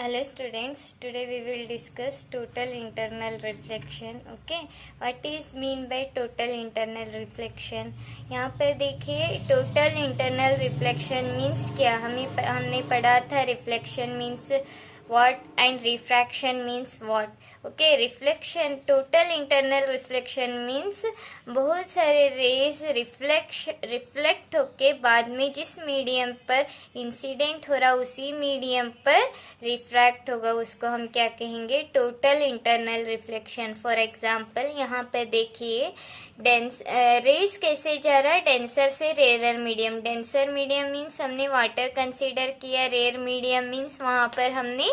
Hello students, today we will discuss total internal reflection. Okay, what is mean by total internal reflection? यहाँ पर देखिए total internal reflection means क्या, हमने पढ़ा था reflection means what and refraction means what. Okay, reflection, total internal reflection means बहुत सारे raise reflect होके बाद में जिस मीडियम पर इंसिडेंट हो रहा उसी मीडियम पर रिफ्रैक्ट होगा, उसको हम क्या कहेंगे? Total internal reflection. For example यहाँ पे देखिए रेस कैसे जा रहा है? डेंसर से rare medium. Denser medium means हमने वाटर कंसीडर किया, रेयर मीडियम मीन्स वहां पर हमने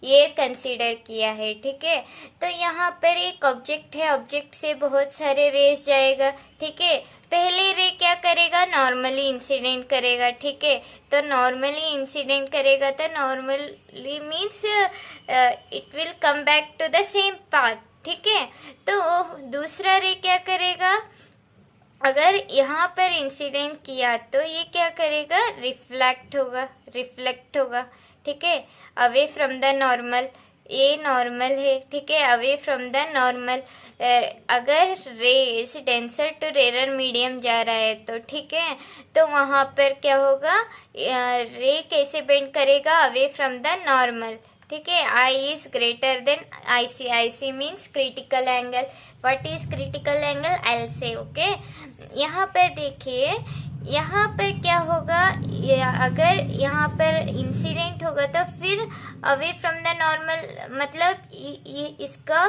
एयर कंसीडर किया है. ठीक है, तो यहाँ पर एक ऑब्जेक्ट है, ऑब्जेक्ट से बहुत सारे रेस जाएगा. ठीक है, पहले रे क्या करेगा? नॉर्मली इंसिडेंट करेगा. ठीक है, तो नॉर्मली इंसिडेंट करेगा तो normally means it will come back to the same path. ठीक है, तो दूसरा रे क्या करेगा? अगर यहाँ पर इंसिडेंट किया तो ये क्या करेगा? रिफ्लेक्ट होगा. ठीक है, अवे फ्रॉम द नॉर्मल. ये नॉर्मल है. ठीक है, अवे फ्रॉम द नॉर्मल. अगर rays denser to rare medium जा रहा है तो ठीक है, तो वहां पर क्या होगा? रे कैसे बेंड करेगा? Away from the normal. ठीक है, I is greater than IC. IC means critical angle. What is critical angle? I'll say. Okay, यहाँ पर देखिए, यहाँ पर क्या होगा? अगर यहाँ पर इंसिडेंट होगा तो फिर अवे फ्रॉम द नॉर्मल, मतलब इसका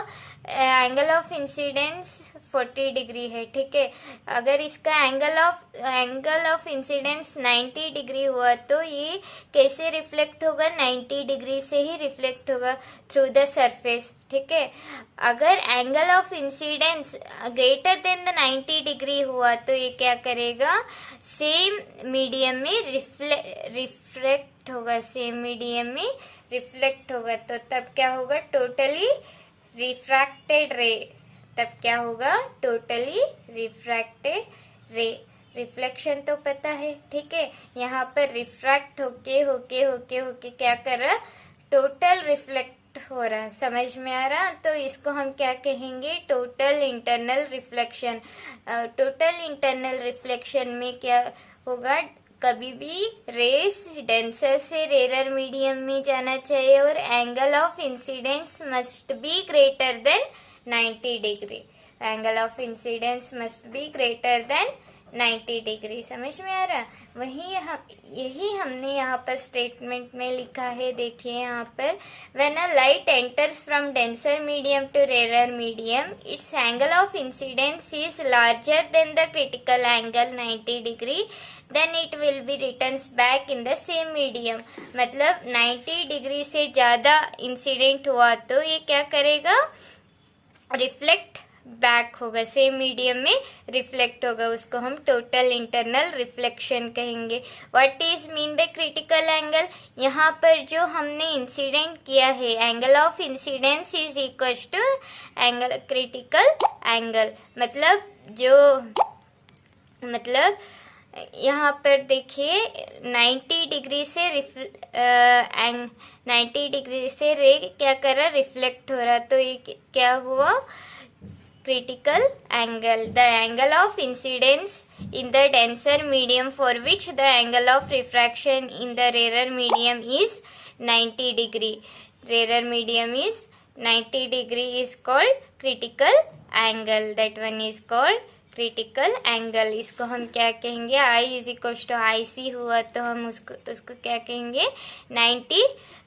एंगल ऑफ इंसिडेंस 40 डिग्री है. ठीक है, अगर इसका एंगल ऑफ इंसिडेंस 90 डिग्री हुआ तो ये कैसे रिफ्लेक्ट होगा? 90 डिग्री से ही रिफ्लेक्ट होगा थ्रू द सरफेस. ठीक है, अगर angle of incidence greater than the 90 degree हुआ तो ये क्या करेगा? सेम मीडियम में रिफ्लेक्ट होगा. सेम मीडियम में रिफ्लेक्ट होगा तो तब क्या होगा? टोटली रिफ्रैक्टेड रे. तब क्या होगा? टोटली रिफ्रैक्टेड रे. रिफ्लेक्शन तो पता है. ठीक है, यहाँ पर रिफ्रैक्ट होके क्या कर रहा? टोटल रिफ्लेक्ट हो रहा. समझ में आ रहा? तो इसको हम क्या कहेंगे? Total internal reflection. Total internal reflection में क्या होगा? कभी भी रेस डेंसर से रेयर मीडियम में जाना चाहिए और angle of incidence must be greater then 90 degree. Angle of incidence must be greater then 90 degree. समझ में आ रहा? यही हमने यहाँ पर स्टेटमेंट में लिखा है. देखिए यहाँ पर, when a light enters from denser medium to rare medium, it's angle of incidence is larger than the critical angle 90 degree, then it will be returns back in the same medium. मतलब 90 degree से ज्यादा incident हुआ तो ये क्या करेगा? Reflect back होगा, same medium में रिफ्लेक्ट होगा. उसको हम टोटल इंटरनल रिफ्लेक्शन कहेंगे. What is mean by critical angle? यहाँ पर जो हमने इंसिडेंट किया है, angle of incidence is equal to angle critical angle. मतलब यहाँ पर देखिए 90 डिग्री से 90 डिग्री से रे क्या कर रहा? रिफ्लेक्ट हो रहा. तो ये क्या हुआ? critical angle. The angle of incidence in the denser medium for which the angle of refraction in the rarer medium is 90 degree. Rarer medium is 90 degree is called critical angle. That one is called critical angle. इसको हम क्या कहेंगे? I is equals to IC हुआ तो हम उसको क्या कहेंगे?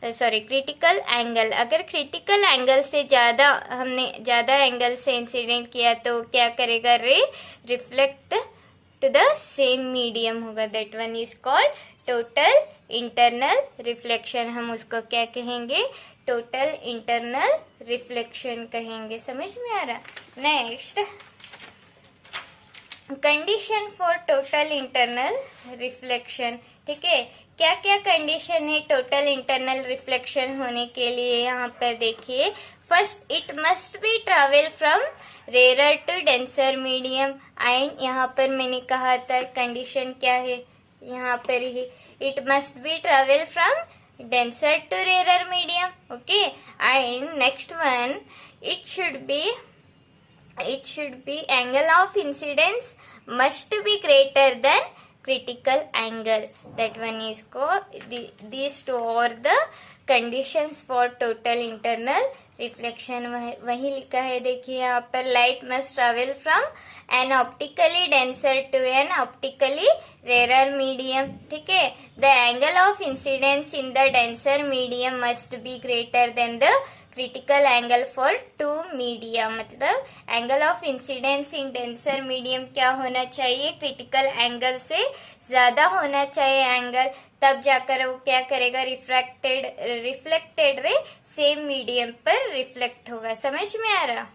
Critical angle. अगर क्रिटिकल एंगल से हमने ज्यादा एंगल से इंसिडेंट किया तो क्या करेगा? Ray reflect to the same medium होगा. That one is called total internal reflection. हम उसको क्या कहेंगे? टोटल इंटरनल रिफ्लेक्शन कहेंगे. समझ में आ रहा? Next, condition for total internal reflection. ठीक है, क्या क्या कंडीशन है टोटल इंटरनल रिफ्लेक्शन होने के लिए? यहाँ पर देखिए, first it must be travel from rare to denser medium. And यहाँ पर मैंने कहा था कंडीशन क्या है? यहाँ पर ही it must be travel from denser to rarer medium. Okay, and next one, it should be angle of incidence must be greater than critical angle. That one is called, these two are the conditions for total internal reflection. वही लिखा है, देखिए यहाँ पर, light must travel from an optically denser to an optically rarer medium. ठीक है, the angle of incidence in the denser medium must be greater than the critical angle for two media. मतलब angle of incidence in denser medium क्या होना चाहिए, critical angle से ज्यादा होना चाहिए एंगल, तब जाकर वो क्या करेगा, रिफ्लेक्टेड रे सेम मीडियम पर रिफ्लेक्ट होगा. समझ में आ रहा.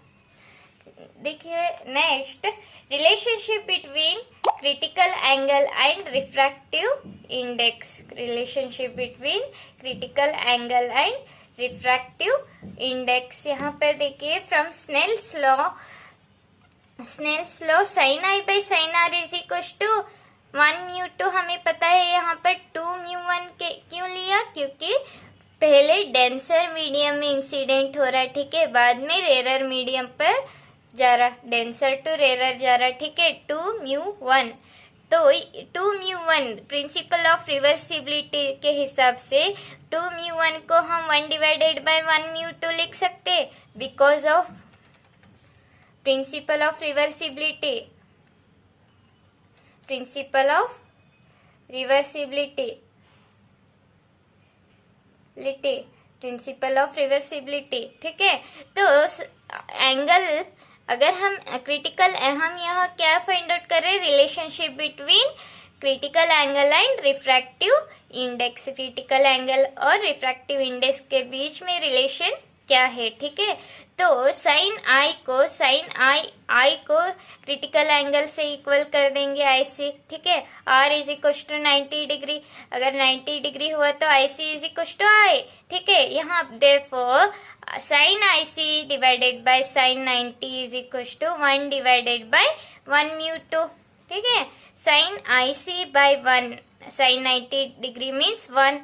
देखिए next, relationship between critical angle and refractive index. Relationship between critical angle and refractive index. यहाँ पर देखिए, from Snell's law sine I by sine R is equal to 1/2. हमें पता है यहाँ पर 2/1 के क्यों लिया, क्योंकि पहले डेंसर मीडियम में इंसिडेंट हो रहा है. ठीक है, बाद में रेरर मीडियम पर जा रहा, डेंसर टू रेरर जा रहा. ठीक है, 2/1. तो 2/1 प्रिंसिपल ऑफ रिवर्सिबिलिटी के हिसाब से 2/1 को हम 1/1/2 लिख सकते, because of principle of reversibility. Principle of reversibility, principle of reversibility. ठीक है, तो एंगल, अगर हम क्रिटिकल, हम यहाँ क्या फाइंड आउट कर रहे हैं, relationship between critical angle and refractive index. Critical angle और रिफ्रैक्टिव इंडेक्स के बीच में रिलेशन क्या है. ठीक है, तो साइन आई को क्रिटिकल एंगल से इक्वल कर देंगे आई सी. ठीक है, R is equal to 90 degree. अगर 90 डिग्री हुआ तो I C is equal to I. ठीक है, यहाँ therefore sine I C divided by sine 90 is equal to 1/1/2. ठीक है, sine I C by 1, sine 90 degree means 1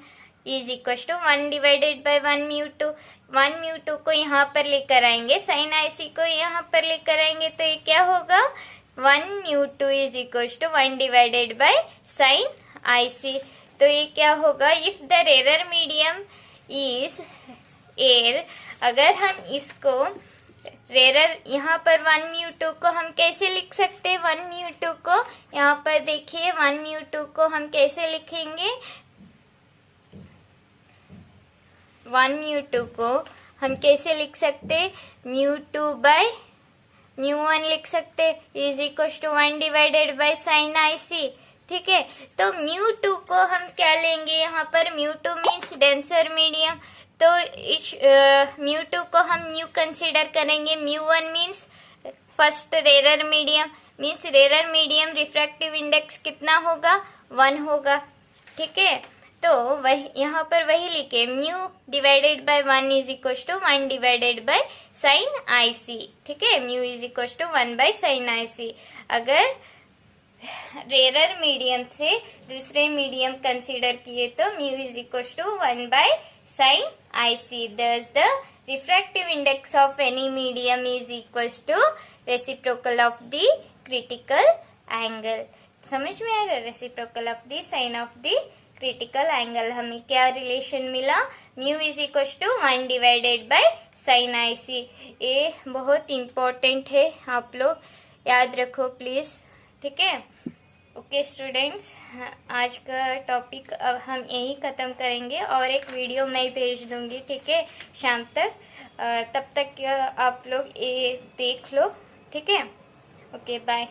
is equal to 1/1/2. 1/2 को यहाँ पर लेकर आएंगे, साइन आई सी को यहाँ पर लेकर आएंगे, तो ये क्या होगा, 1/2 इज इक्वल टू 1/साइन आई सी. तो ये क्या होगा, if the rarer medium is air. अगर हम इसको रेरर, यहाँ पर 1/2 को हम कैसे लिख सकते हैं, 1/2 को यहाँ पर देखिए, 1/2 को हम कैसे लिखेंगे, 1/2 को हम कैसे लिख सकते, μ2/μ1 लिख सकते, इज इक्वल टू 1/साइन आई सी. ठीक है, तो μ2 को हम क्या लेंगे, यहाँ पर μ2 मीन्स डेंसर मीडियम, तो μ2 को हम म्यू कंसीडर करेंगे. μ1 means first rarer medium, means rarer medium refractive index कितना होगा, 1 होगा. ठीक है, तो वही यहाँ पर वही लिखे, μ/1 इज इक्वल टू 1/साइन आई सी. ठीक है, म्यू इज इक्वल टू 1/साइन आई सी. अगर रेरर मीडियम से दूसरे मीडियम कंसीडर किए तो म्यू इज इक्वल टू 1/साइन I C. Thus the refractive index of any medium is equals to reciprocal of the critical angle. समझ में आ रहा है, reciprocal of the sine of the critical angle. हमें क्या रिलेशन मिला, म्यू इज इक्वल टू 1/साइन आई सी. ये बहुत इम्पोर्टेंट है, आप लोग याद रखो प्लीज. ठीक है, ओके स्टूडेंट्स, आज का टॉपिक अब हम यही खत्म करेंगे और एक वीडियो मैं भेज दूंगी. ठीक है, शाम तक. तब तक आप लोग ये देख लो. ठीक है, ओके बाय.